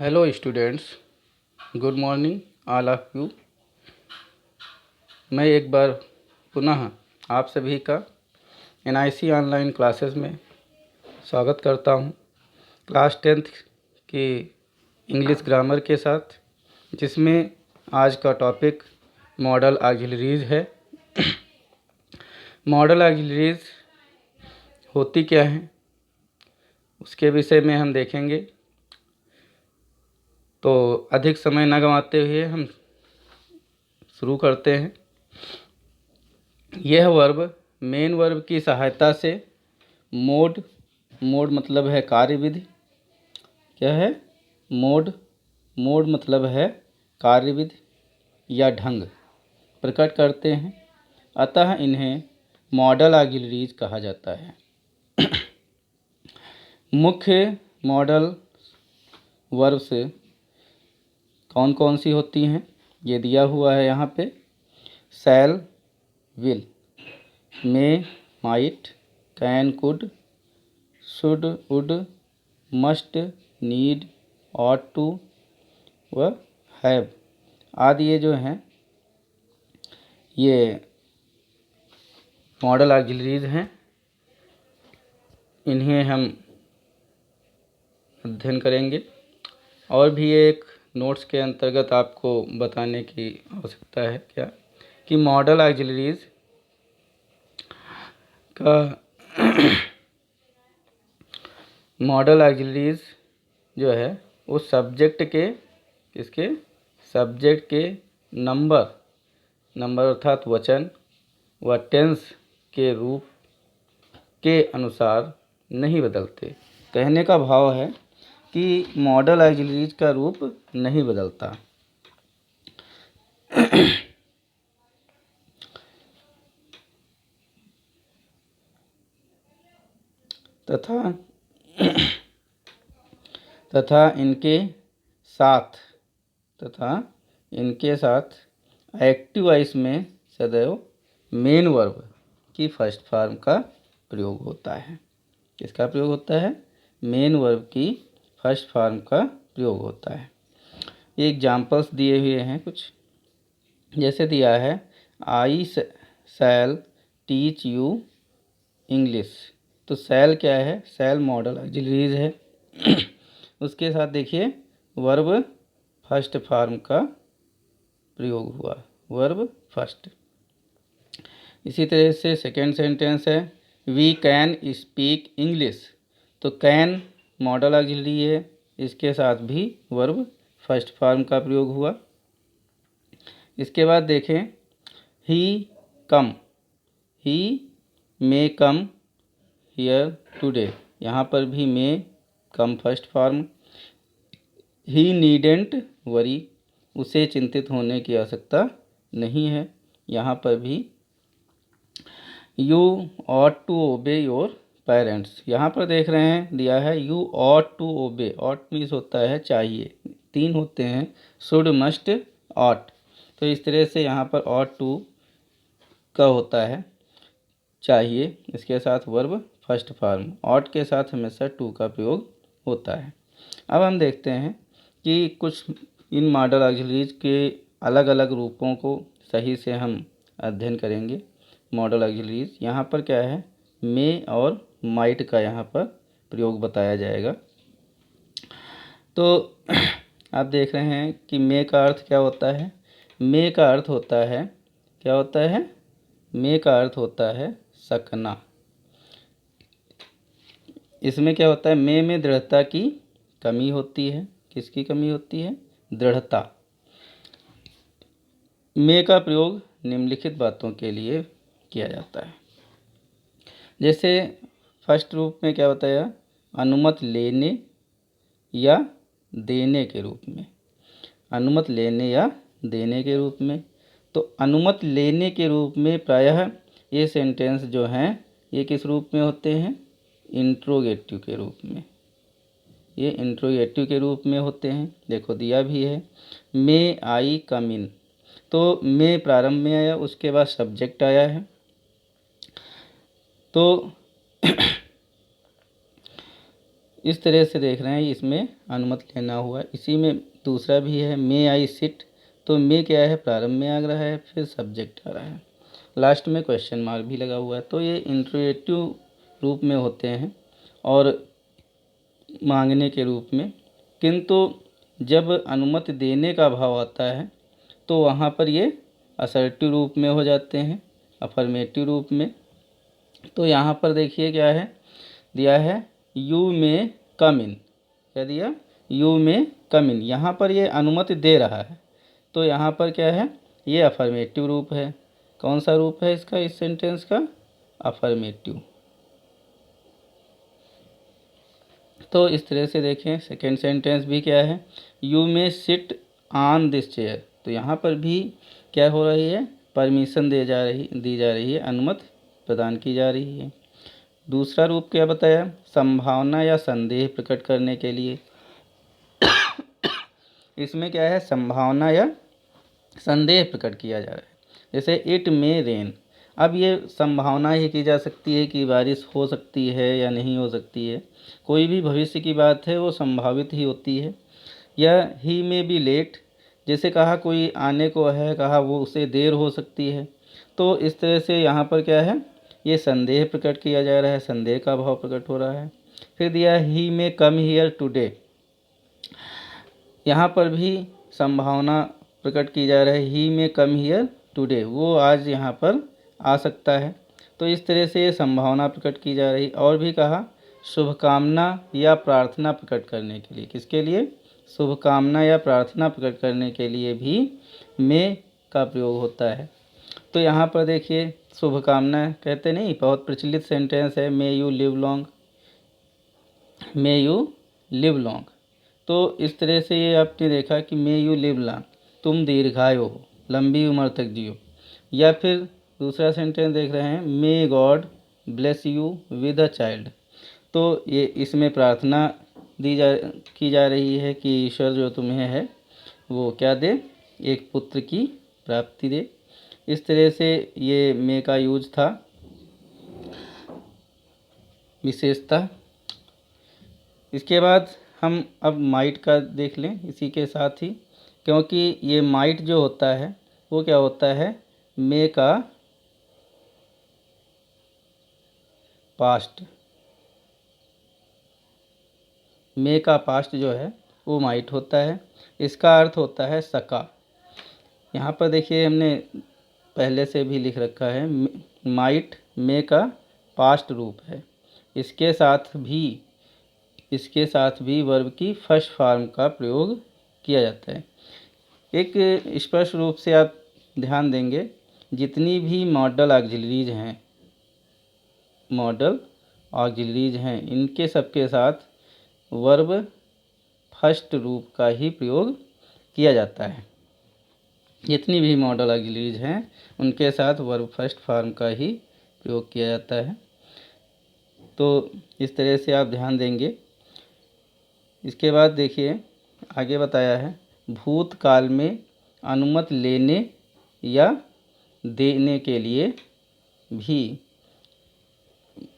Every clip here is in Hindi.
Hello students, good morning all of you. मैं एक बार पुनः आप सभी का एनआईसी ऑनलाइन क्लासेस में स्वागत करता हूं। क्लास 10th की इंग्लिश ग्रामर के साथ, जिसमें आज का टॉपिक मॉडल ऑक्सिलरीज है। मॉडल ऑक्सिलरीज होती क्या हैं, उसके विषय में हम देखेंगे। तो अधिक समय न गंवाते हुए हम शुरू करते हैं। यह वर्ब मेन वर्ब की सहायता से मोड मतलब है कार्यविधि। क्या है? मोड मतलब है कार्यविधि या ढंग प्रकट करते हैं। अतः इन्हें मॉडल ऑक्सिलरीज कहा जाता है। मुख्य मॉडल वर्ब से कौन कौन सी होती हैं, ये दिया हुआ है यहाँ पे। Shall, will, may, might, can, could, should, would, must, need, ought to व हैव आदि ये जो हैं ये मॉडल ऑक्सिलरीज हैं। इन्हें हम अध्ययन करेंगे और भी एक नोट्स के अंतर्गत आपको बताने की आवश्यकता है क्या कि मॉडल ऑक्सिलरीज का मॉडल ऑक्सिलरीज जो है उस सब्जेक्ट के सब्जेक्ट के नंबर अर्थात वचन व टेंस के रूप के अनुसार नहीं बदलते। कहने का भाव है कि मॉडल ऑक्सिलरीज का रूप नहीं बदलता। तथा इनके साथ एक्टिव वॉइस में सदैव मेन वर्ब की फर्स्ट फॉर्म का प्रयोग होता है। किसका प्रयोग होता है? मेन वर्ब की फर्स्ट फॉर्म का प्रयोग होता है। ये एग्जाम्पल्स दिए हुए हैं कुछ, जैसे दिया है आई शैल टीच यू इंग्लिश। तो शैल क्या है? शैल मॉडल ऑक्सिलरीज है। उसके साथ देखिए वर्ब फर्स्ट फॉर्म का प्रयोग हुआ, वर्ब फर्स्ट। इसी तरह से सेकेंड सेंटेंस है वी कैन स्पीक इंग्लिश। तो कैन मॉडल ऑक्सिलरी है, इसके साथ भी वर्ब फर्स्ट फॉर्म का प्रयोग हुआ। इसके बाद देखें ही कम, ही मे कम हियर टुडे। यहाँ पर भी मे कम फर्स्ट फॉर्म। ही नीडेंट वरी, उसे चिंतित होने की आवश्यकता नहीं है। यहाँ पर भी you ought to obey your parents. यहाँ पर देख रहे हैं दिया है you ought to obey. Ought means होता है चाहिए, तीन होते हैं शुड, मस्ट, ऑट। तो इस तरह से यहाँ पर ऑट टू का होता है चाहिए, इसके साथ वर्ब फर्स्ट फॉर्म। ऑट के साथ हमेशा टू का प्रयोग होता है। अब हम देखते हैं कि कुछ इन मॉडल ऑक्सिलरीज के अलग अलग रूपों को सही से हम अध्ययन करेंगे। मॉडल ऑक्सिलरीज यहाँ पर क्या है? मे और माइट का यहाँ पर प्रयोग बताया जाएगा। तो आप देख रहे हैं कि मे का अर्थ क्या होता है? मे का अर्थ होता है, क्या होता है? मे का अर्थ होता है सकना। इसमें क्या होता है? मे में दृढ़ता की कमी होती है। किसकी कमी होती है? दृढ़ता। मे का प्रयोग निम्नलिखित बातों के लिए किया जाता है। जैसे फर्स्ट रूप में क्या बताया? अनुमति लेने या देने के रूप में। अनुमति लेने या देने के रूप में। तो अनुमति लेने के रूप में प्रायः ये सेंटेंस जो हैं ये किस रूप में होते हैं? इंट्रोगेटिव के रूप में। ये इंट्रोगेटिव के रूप में होते हैं। देखो दिया भी है मे आई कम इन। तो मे प्रारंभ में आया, उसके बाद सब्जेक्ट आया है। तो इस तरह से देख रहे हैं, इसमें अनुमति लेना हुआ। इसी में दूसरा भी है, मे आई सिट। तो मे क्या है, प्रारंभ में आ रहा है, फिर सब्जेक्ट आ रहा है, लास्ट में क्वेश्चन मार्क भी लगा हुआ है। तो ये इंट्रोगेटिव रूप में होते हैं और मांगने के रूप में। किंतु जब अनुमति देने का भाव आता है तो वहाँ पर ये असर्टिव रूप में हो जाते हैं, अफर्मेटिव रूप में। तो यहाँ पर देखिए क्या है दिया है, यू में कम इन। क्या दिया, यू में कम इन। यहाँ पर ये अनुमति दे रहा है, तो यहाँ पर क्या है, ये अफर्मेटिव रूप है। कौन सा रूप है इसका, इस सेंटेंस का, अफर्मेटिव। तो इस तरह से देखें, सेकेंड सेंटेंस भी क्या है, यू में सिट ऑन दिस चेयर। तो यहाँ पर भी क्या हो रही है, परमिशन दी जा रही है, अनुमति प्रदान की जा रही है। दूसरा रूप क्या बताया, संभावना या संदेह प्रकट करने के लिए। इसमें क्या है, संभावना या संदेह प्रकट किया जा रहा है। जैसे इट मे रेन, अब ये संभावना ही की जा सकती है कि बारिश हो सकती है या नहीं हो सकती है। कोई भी भविष्य की बात है वो संभावित ही होती है। या ही मे बी लेट, जैसे कहा कोई आने को है, कहा वो उसे देर हो सकती है। तो इस तरह से यहाँ पर क्या है, ये संदेह प्रकट किया जा रहा है, संदेह का भाव प्रकट हो रहा है। फिर दिया ही मे कम हियर टुडे, यहाँ पर भी संभावना प्रकट की जा रही है, ही मे कम हियर टुडे, वो आज यहाँ पर आ सकता है। तो इस तरह से ये संभावना प्रकट की जा रही। और भी कहा शुभकामना या प्रार्थना प्रकट करने के लिए, किसके लिए, शुभकामना या प्रार्थना प्रकट करने के लिए भी मे का प्रयोग होता है। तो यहाँ पर देखिए, शुभकामना कहते नहीं, बहुत प्रचलित सेंटेंस है, may you live long, may you live long. तो इस तरह से ये आपने देखा कि मे यू लिव लॉन्ग, तुम दीर्घायु हो, लंबी उम्र तक जियो। या फिर दूसरा सेंटेंस देख रहे हैं, may God bless you with a child. तो ये इसमें प्रार्थना की जा रही है कि ईश्वर जो तुम्हें है वो क्या दे, एक पुत्र की प्राप्ति दे। इस तरह से ये मे का यूज था, विशेषता। इसके बाद हम अब माइट का देख लें इसी के साथ ही, क्योंकि ये माइट जो होता है वो क्या होता है, मे का पास्ट। मे का पास्ट जो है वो माइट होता है। इसका अर्थ होता है सका। यहाँ पर देखिए हमने पहले से भी लिख रखा है, माइट मे का पास्ट रूप है। इसके साथ भी वर्ब की फर्स्ट फॉर्म का प्रयोग किया जाता है। एक स्पष्ट रूप से आप ध्यान देंगे, जितनी भी मॉडल ऑक्सिलरीज हैं, इनके सबके साथ वर्ब फर्स्ट रूप का ही प्रयोग किया जाता है। जितनी भी मॉडल ऑक्सिलरीज हैं उनके साथ वर्ब फर्स्ट फॉर्म का ही प्रयोग किया जाता है। तो इस तरह से आप ध्यान देंगे। इसके बाद देखिए आगे बताया है, भूतकाल में अनुमति लेने या देने के लिए भी।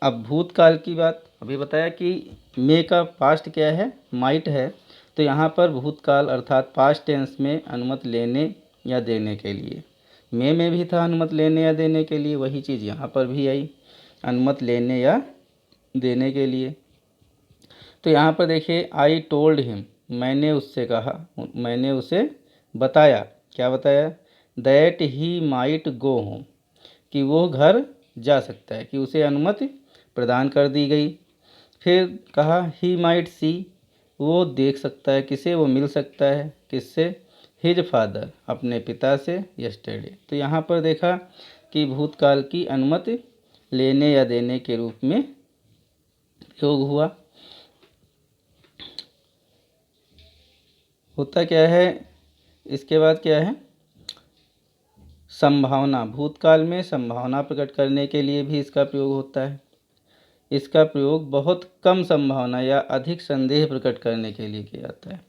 अब भूतकाल की बात अभी बताया कि मे का पास्ट क्या है, माइट है। तो यहाँ पर भूतकाल अर्थात पास्ट टेंस में अनुमति लेने या देने के लिए, मे में भी था अनुमति लेने या देने के लिए, वही चीज़ यहाँ पर भी आई, अनुमति लेने या देने के लिए। तो यहाँ पर देखिए, आई टोल्ड हिम, मैंने उससे कहा, मैंने उसे बताया, क्या बताया, that he might go home, कि वो घर जा सकता है, कि उसे अनुमति प्रदान कर दी गई। फिर कहा ही माइट सी, वो देख सकता है, किसे, वो मिल सकता है, किससे, हिज फादर, अपने पिता से, यस्टरडे। तो यहाँ पर देखा कि भूतकाल की अनुमति लेने या देने के रूप में प्रयोग हुआ। होता क्या है, इसके बाद क्या है, संभावना। भूतकाल में संभावना प्रकट करने के लिए भी इसका प्रयोग होता है। इसका प्रयोग बहुत कम संभावना या अधिक संदेह प्रकट करने के लिए किया जाता है।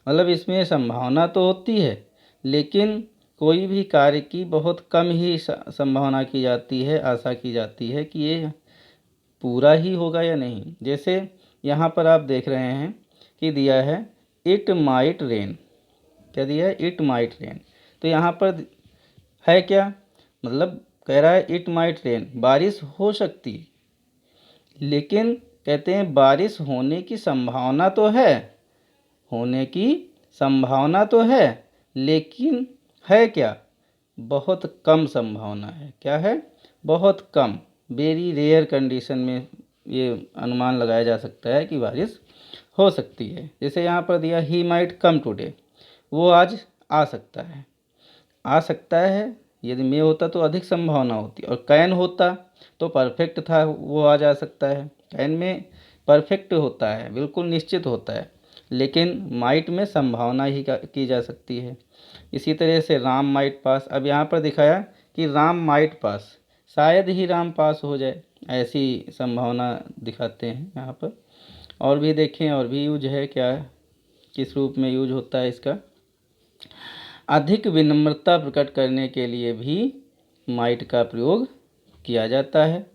मतलब इसमें संभावना तो होती है, लेकिन कोई भी कार्य की बहुत कम ही संभावना की जाती है, आशा की जाती है कि ये पूरा ही होगा या नहीं। जैसे यहाँ पर आप देख रहे हैं कि दिया है इट माइट रेन। क्या दिया है? It might rain. तो यहाँ पर है क्या, मतलब कह रहा है इट माइट रेन, बारिश हो सकती है, लेकिन कहते हैं बारिश होने की संभावना तो है, होने की संभावना तो है, लेकिन है क्या, बहुत कम संभावना है। क्या है? बहुत कम, वेरी रेयर कंडीशन में ये अनुमान लगाया जा सकता है कि बारिश हो सकती है। जैसे यहाँ पर दिया ही माइट कम टुडे, वो आज आ सकता है। आ सकता है, यदि मे होता तो अधिक संभावना होती, और कैन होता तो परफेक्ट था, वो आ जा सकता है। कैन में परफेक्ट होता है, बिल्कुल निश्चित होता है, लेकिन माइट में संभावना ही की जा सकती है। इसी तरह से राम माइट पास, अब यहाँ पर दिखाया कि राम माइट पास, शायद ही राम पास हो जाए, ऐसी संभावना दिखाते हैं यहाँ पर। और भी देखें, और भी यूज है, क्या किस रूप में यूज होता है इसका। अधिक विनम्रता प्रकट करने के लिए भी माइट का प्रयोग किया जाता है।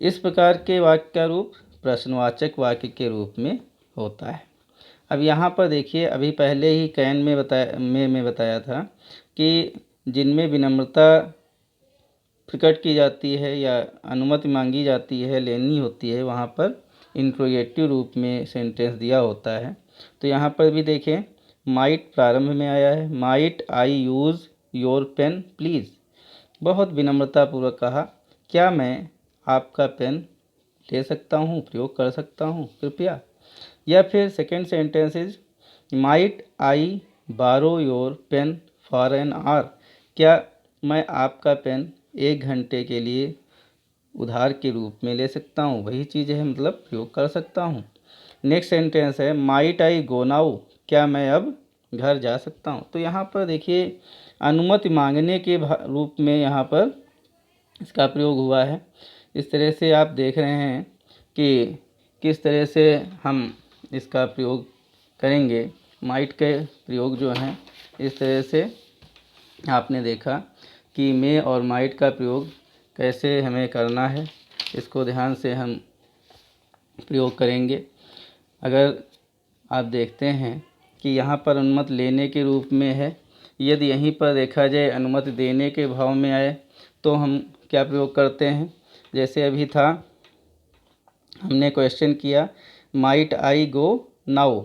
इस प्रकार के वाक्य का रूप प्रश्नवाचक वाक्य के रूप में होता है। अब यहाँ पर देखिए, अभी पहले ही कैन में बताया था कि जिनमें विनम्रता प्रकट की जाती है या अनुमति मांगी जाती है, लेनी होती है, वहाँ पर इंट्रोगेटिव रूप में सेंटेंस दिया होता है। तो यहाँ पर भी देखें, माइट प्रारंभ में आया है, might I use your pen please, बहुत विनम्रतापूर्वक कहा, क्या मैं आपका पेन ले सकता हूँ, प्रयोग कर सकता हूँ कृपया। या फिर second sentence is might I borrow your pen for an hour, क्या मैं आपका पेन 1 घंटे के लिए उधार के रूप में ले सकता हूँ, वही चीज़ है, मतलब प्रयोग कर सकता हूँ। नेक्स्ट सेंटेंस है माइट आई गो नाउ, क्या मैं अब घर जा सकता हूँ। तो यहाँ पर देखिए, अनुमति मांगने के रूप में यहाँ पर इसका प्रयोग हुआ है। इस तरह से आप देख रहे हैं कि किस तरह से हम इसका प्रयोग करेंगे। माइट के प्रयोग जो हैं, इस तरह से आपने देखा कि मे और माइट का प्रयोग कैसे हमें करना है, इसको ध्यान से हम प्रयोग करेंगे। अगर आप देखते हैं कि यहाँ पर अनुमति लेने के रूप में है, यदि यहीं पर देखा जाए अनुमति देने के भाव में आए तो हम क्या प्रयोग करते हैं। जैसे अभी था, हमने क्वेश्चन किया माइट आई गो नाउ,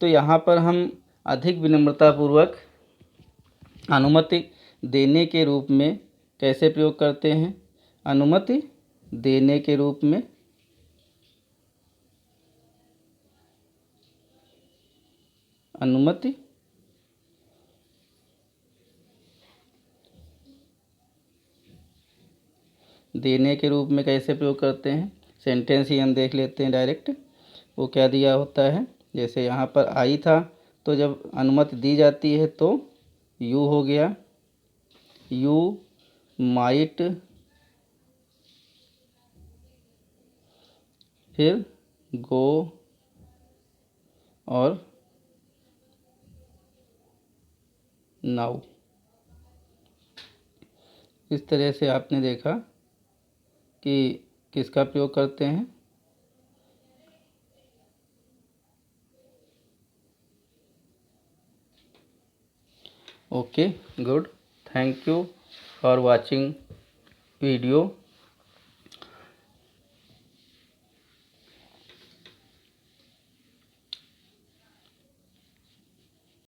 तो यहाँ पर हम अधिक विनम्रतापूर्वक अनुमति देने के रूप में कैसे प्रयोग करते हैं। अनुमति देने के रूप में अनुमति देने के रूप में कैसे प्रयोग करते हैं, सेंटेंस ही हम देख लेते हैं डायरेक्ट। वो क्या दिया होता है, जैसे यहाँ पर आई था, तो जब अनुमति दी जाती है तो यू हो गया, यू माइट, फिर गो और नाउ। इस तरह से आपने देखा कि किसका प्रयोग करते हैं। Okay, good, thank you for watching video.